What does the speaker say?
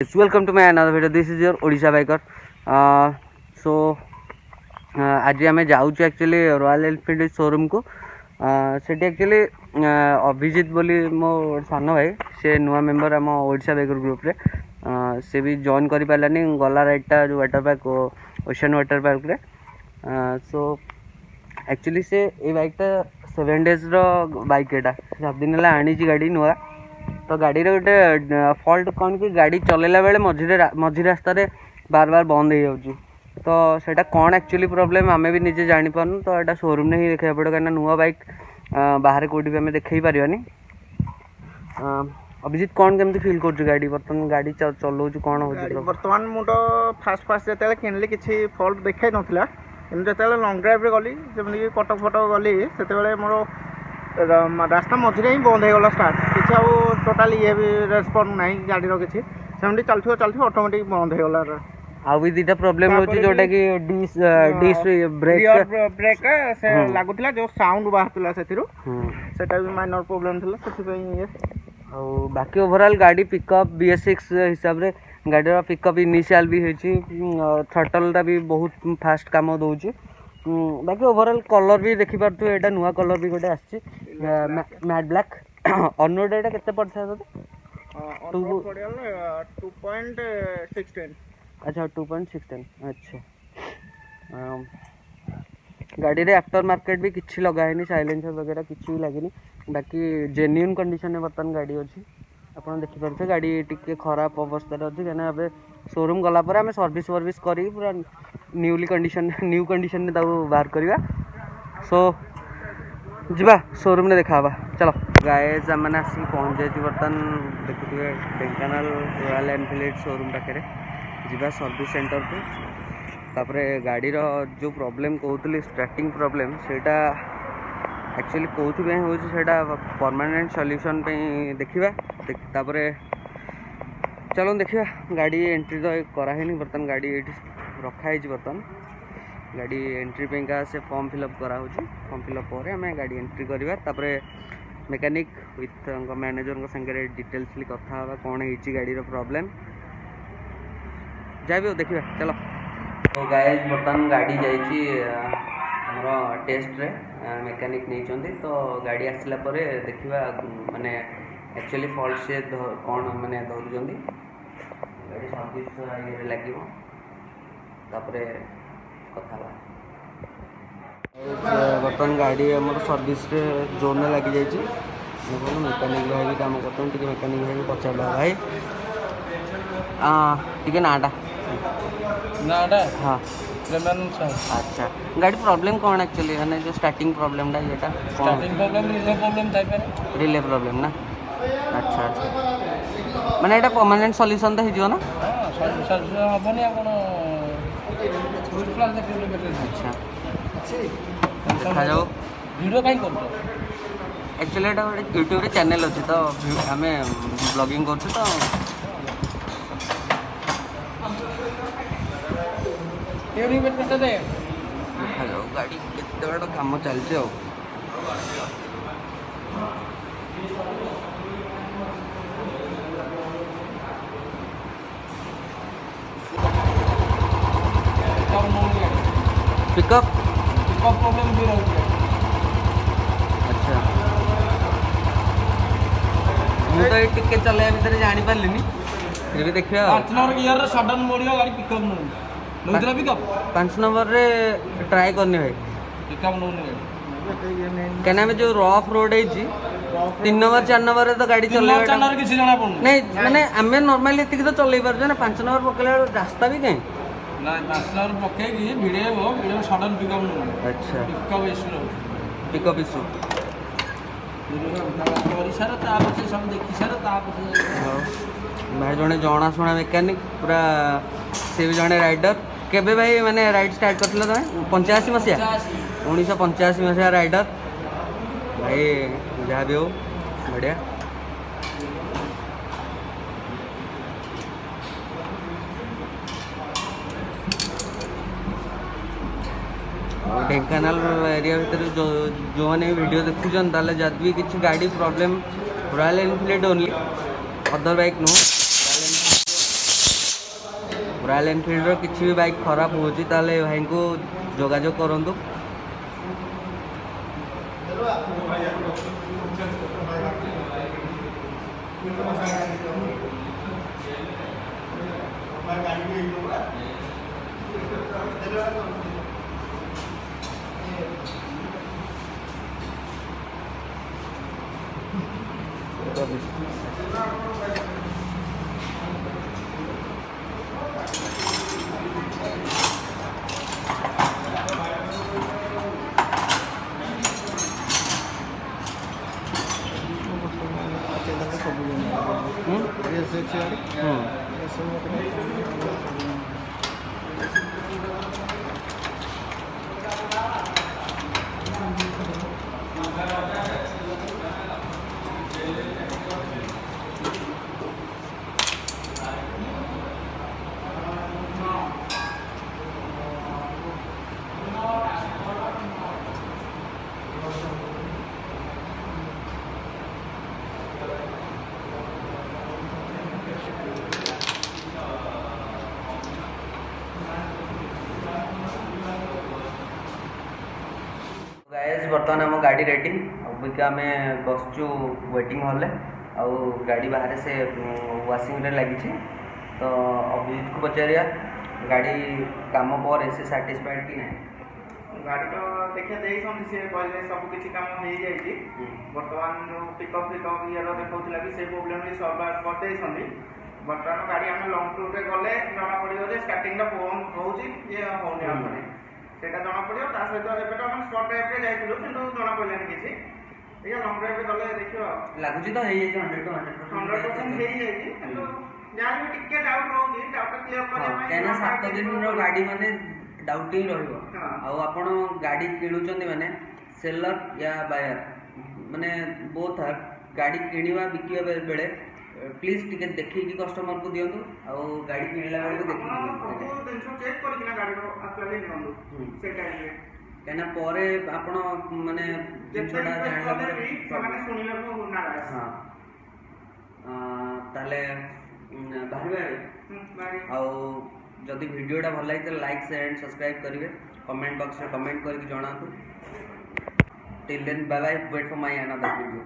Welcome to my another video. This is your Odisha biker. So आज आम जाऊँ actually royal Enfield showroom को। सेठी actually Abhijit बोली मो सान भाई से नुआ मेंबर आम ओडिशा बाइकर ग्रुप रे से भी जॉइन कर पारानी गला राइडटा जो water park ocean water park रे। सो एक्चुअली से ये बाइकटा 7 डेज रो बाइक एटा 7 दिन है आनी गाड़ी नुआ। तो गाड़ी गोटे फल्ट कौन कि गाड़ी चलैला बेले मझी रास्ता बार बार बंद हो जाऊँ। तो सेटा कौन एक्चुअली प्रॉब्लम आमे भी निजे जानी पारनु। तो एटा शोरूम ने ही देखा पड़े कहीं नुआ बाइक बाहर कौटी भी आम देखे पारानी। अभिजीत कौन केमती फील कर गाड़ी बर्तमान गाड़ी चलाऊ कौन हो बर्तमान मु तो फास्ट फास्ट जो किनली किसी फल्ट देखा नाला कि जो लंग ड्राइव गली जमीक कटक फटक गली से मोर रास्ता मझे ही बंद हो गला स्टार्ट किसी टोटाल ये भी रेस्पन्स ना गाड़ी किसी सेमती चलती ऑटोमेटिक बंद हो गला। आउ भी दीटा प्रॉब्लम होची जोटा कि डिस ब्रेक से लागुला जो साउंड बाहर सेटा भी माइनर प्रॉब्लम थिला सेति ये और बाकी ओवरऑल गाड़ी पिकअप BS6 हिसाब रे गाड़ी पिकअप इनिशियल भी होची थ्रटलटा भी बहुत फास्ट काम दउची। बाकी ओवरऑल कलर भी देखि पारथु एटा नुआ कलर भी गोटे आछि मैट ब्लैक। ऑनरोड एटा केते पड़था तो 2.16 अच्छा 2.16 अच्छा। गाड़ी रे आफ्टर मार्केट भी किछि लगा है साइलेंसर वगैरह किछि भी लगे। बाकी जेन्युइन कंडीशन में बर्तमान गाड़ी अच्छी आपन देखि पारथे गाड़ी टिके खराब अवस्था अच्छी कहना अब शोरूम गला पर आम सर्विस वर्विस करी पूरा न्यू कंडीशन में बाहर करवा। सो जीवा शोरूम ने देखा चलो गाइस आम मैंने आसिक पहुँच जाए बर्तमान देखुए ढेंकानाल रॉयल एनफील्ड शोरूम पाखे जीवा सर्विस सेंटर को। तापरे गाड़ी जो प्रॉब्लम कहते स्टार्टिंग प्रॉब्लम सेटा एक्चुअली कौन हो परमानेंट सॉल्यूशन पे देखा तापरे चलो देखा गाड़ी एंट्री तो कराही बर्तमान गाड़ी ये रखाई बर्तमान गाड़ी एंट्री पे से फॉर्म फिलअप करा फॉर्म फिलअप पर आम गाड़ी एंट्री करवा तापरे मेकानिक विथ मैनेजर संगे डिटेल्सली कथा कौन है गाड़ी प्रॉब्लम जा भी देखा चलो। तो गाइस बर्तमान गाड़ी जाइए हमर टेस्ट रे मेकानिक नहीं तो गाड़ी आसला परे देखा माने एक्चुअली फॉल्ट से कौन माने धरुचंदी गाड़ी सर्विस ये लगे तापरे कथा बर्तमान गाड़ी हमर सर्विस रे जोन में लगी जाइए मेकानिक भाई भी काम करते मेकानिक भाई भी पचारा भाई टी नाटा हाँ अच्छा गाड़ी प्रॉब्लम कौन एक्चुअली है जो स्टार्टिंग प्रॉब्लम टा ये रिले प्रॉब्लम ना अच्छा अच्छा माने एटा परमानेंट सॉल्यूशन तो हिजो ना अच्छा देखा जाओ वीडियो कहीं करतो एक्चुअली एटा यूट्यूब रे चैनल अछि तो हमें ब्लॉगिंग करछु तो हेलो गाड़ी केते बड़ काम चलছে हो पिकअप प्रॉब्लम भी रहउछे। अच्छा मु तो टिके चले भीतर जानी पारलिनी फिर भी देखियो 5 नंबर गियर रे सडन मोड़ियो गाड़ी पिकअप नउला पिकअप 5 नंबर रे ट्राई करनी भाई पिकअप नउनी कहना में जो रफ रोड है 3 नंबर 4 नंबर तो गाड़ी चले 4 नंबर किसी जणा पड़नु नहीं माने आमे नॉर्मली एतिक तो चले पारछ ना 5 नंबर पकला रास्ता भी कहीं ना 5 नंबर पके की वीडियो सडन पिकअप नउला अच्छा पिकअप इशू रहउ पिकअप इशू ओडिशा रे ता पछे सब देखि सारा ता पछे भाई जने जणा सुना मेकानिक पूरा से भी जने राइडर केबे भाई माने राइड स्टार्ट करथिला तमे 85 मसिया 1985 मसिया राइडर भाई जहाँ भी हो बढ़िया। ढेंकानाल एरिया भीतर जो मैंने वीडियो देखुन ताले जब भी किसी गाड़ी problem Royal Enfield only other bike no Royal Enfield किसी भी बाइक खराब हो भाई को जोगाजोग करूँ। गाइस बर्तमान आम गाड़ी रेडी अबिका आम बसचु वेटिंग हॉल आउ गाड़ी बाहर से वाशिंग रे लगी। तो अभिजीत को पचारिया गाड़ी काम पर से साटिस्फाइड कि ना? गाड़ी तो देखिए सी कहले सब किसी काम हो जाए। बर्तमान जो पिकअप फिकअप ये देखा कि से प्रोब्लेम भी सल्व करदे। बर्तमान गाड़ी आम लंग टूर में गले जना पड़ो स्टार्टिंग फोन होने सेटा जना पड़ो सहित एवं आम शॉर्ट ड्राइव में जाइलु कि जना पड़ानी किसी ठीक लंग ड्राइव में गले देखिए लगुच तो 100% जहाँ भी टिके डाउट रोचे डाउट क्लियर कहीं 7 दिन गाड़ी माने डाउटिंग रहा गाड़ी किणुचंदी माने सेलर या बायर माने बोथ आर गाड़ी किणवा बिकिवा बेले प्लीज टिके देखिए कस्टमर को दिंतु आउ गाड़ी किणला बेले देखिए कहीं पर आपण माने हाँ ताले बाहर आउ जदि वीडियोटा भल लगी तो लाइक शेयर एंड सब्सक्राइब करेंगे कमेंट बॉक्स में कमेंट करके जनातु till then bye bye wait for my another video.